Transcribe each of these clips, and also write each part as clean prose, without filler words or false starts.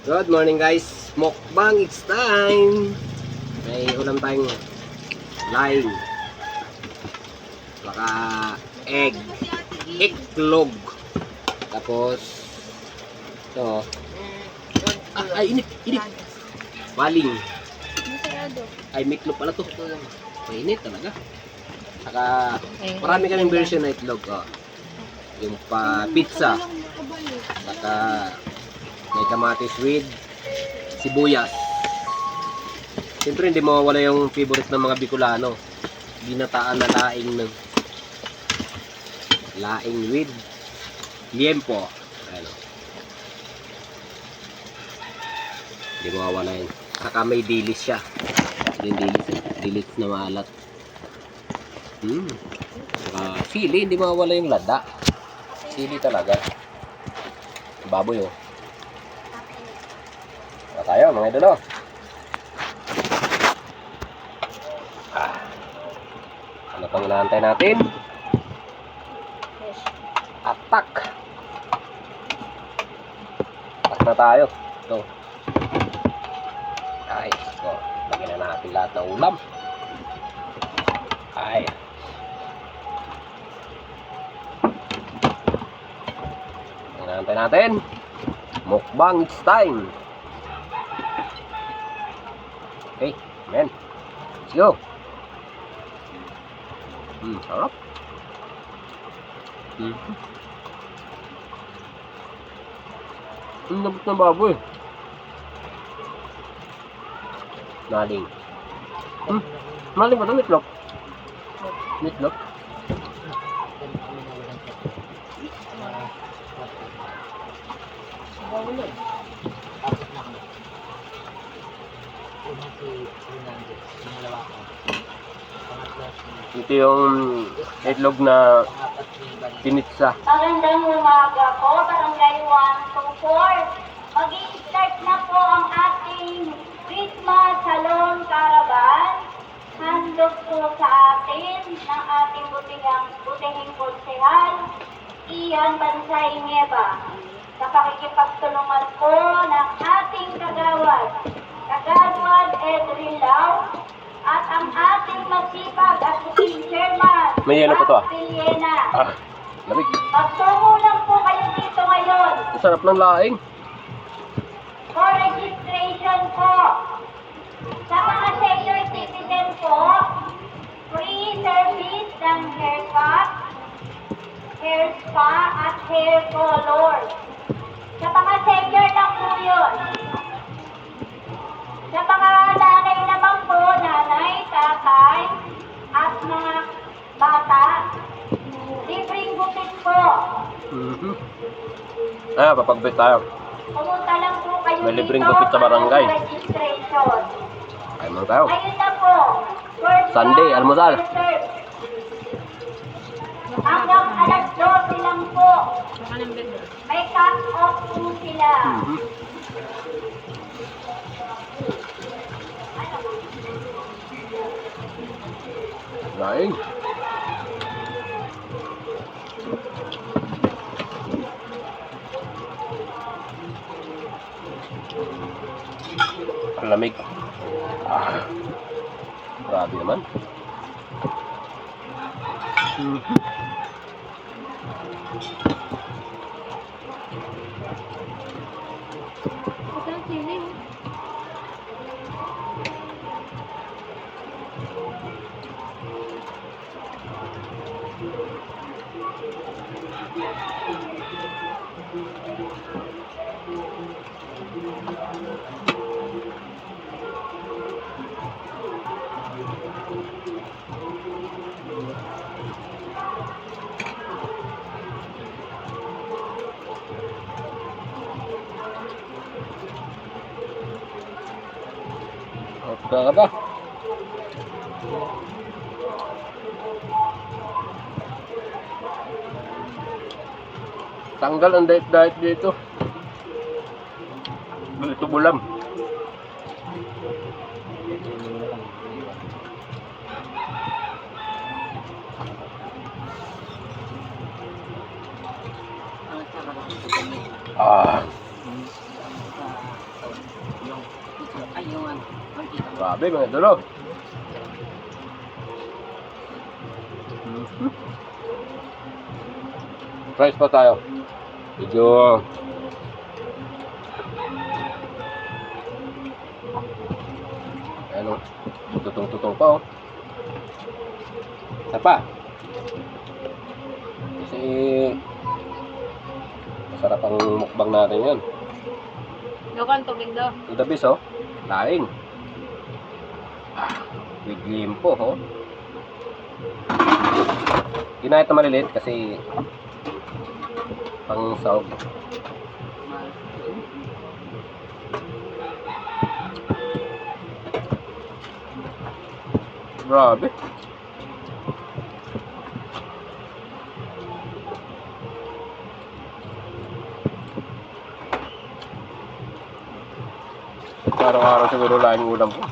Good morning guys, mukbang, it's time. May ulam tayong laing, baka iklog, tapos ito, ay init, maling, ay miklog pala to, mainit talaga. Saka marami kaming version na itlog, yung pa pizza, saka may kamatis with sibuyas. Siyempre hindi mawawala yung favorite ng mga Bicolano, ginataan na laing with liempo. Ano, hindi mawawala yun. Saka may dilis siya, yung dilis na maalat. Saka sili, hindi mawawala yung lada, sili talaga. Baboy tayo mga idolo. Ano pang inaantay natin? Atak na tayo. Ito. Ay, so, lagyan na natin lahat ng ulam. Ay, inaantay natin. Mukbang, it's time. Okay, amen. Let's go. Sarap. Ang lambot ng baboy. Maling. Maling ba ito? Meatloaf? Meatloaf? Ito yung itlog na pinitsa. Magandang umaga po, Barangay 124. Mag-i-start na po ang ating Christmas Salon Caravan. Handog po sa atin ng ating butihing konsehal, Ian Bansay Nieva. Sa pakikipagtulungan po ng ating kagawad Edrin Lau, at ang ating masipag at buking chairman, May yelo pa to Villena. Lamig. Magtungo lang po kayo dito ngayon. Ang sarap ng laing. For registration po. Sa mga senior citizen po, free service ng haircut, hair spa, at hair color. Sa mga senior lang po yun. Sa mga nanay naman po, nanay, tatay, at mga bata, libreng gupit po. Papagbit tayo. Pumunta lang po kayo May libreng dito gupit sa barangay. para registration. Ay mga tayo. Ayun na po. First Sunday, come, almusal. first serve. Hanggang alas 12 lang po. May cut-off po sila. Laing. Ang lamig. Grabe naman. Ka ba? Tanggal ang diet dito. Ito bulam. yung ano. Grabe mga idolo. Price pa tayo. Medyo ano, tutong-tutong pa oh. Isa pa. Kasi masarap ang mukbang natin yan. Lukan, tubig daw. To the best oh. Laing. With limpo oh. Ginahit na maliliit kasi pang sahog. Grabe. Araw-araw siguro lang yung ulam ko.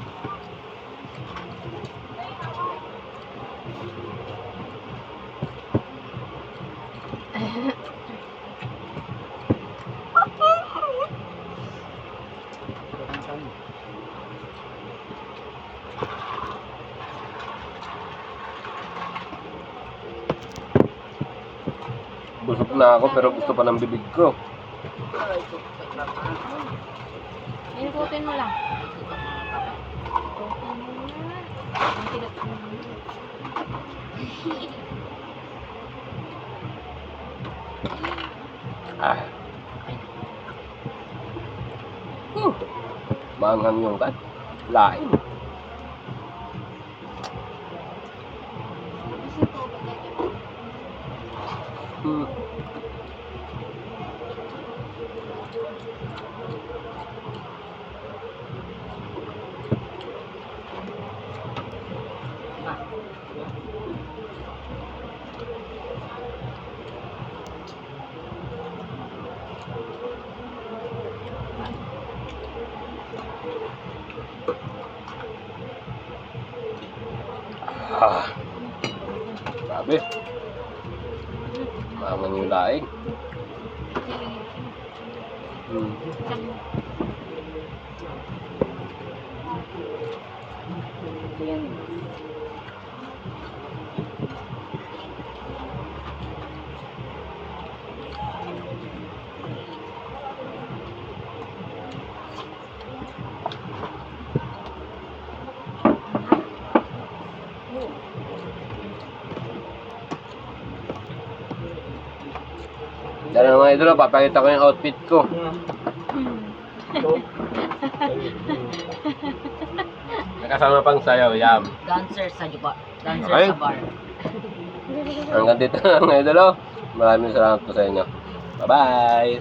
Busog na ako pero gusto pa ng bibig ko. Ikutin mo lang. Ang tigat mo. Ah. Manghang yung kat. Lain. Hmm. Ah. Grabe. Manghang yung laing. Hmm. Dahil mga idolo, papakita ko yung outfit ko. Nakasama pang sayaw, yam. Dancer sa bar. Dancer Ay. sa bar. Hanggang dito mga idolo. Maraming salamat po sa inyo. Bye-bye!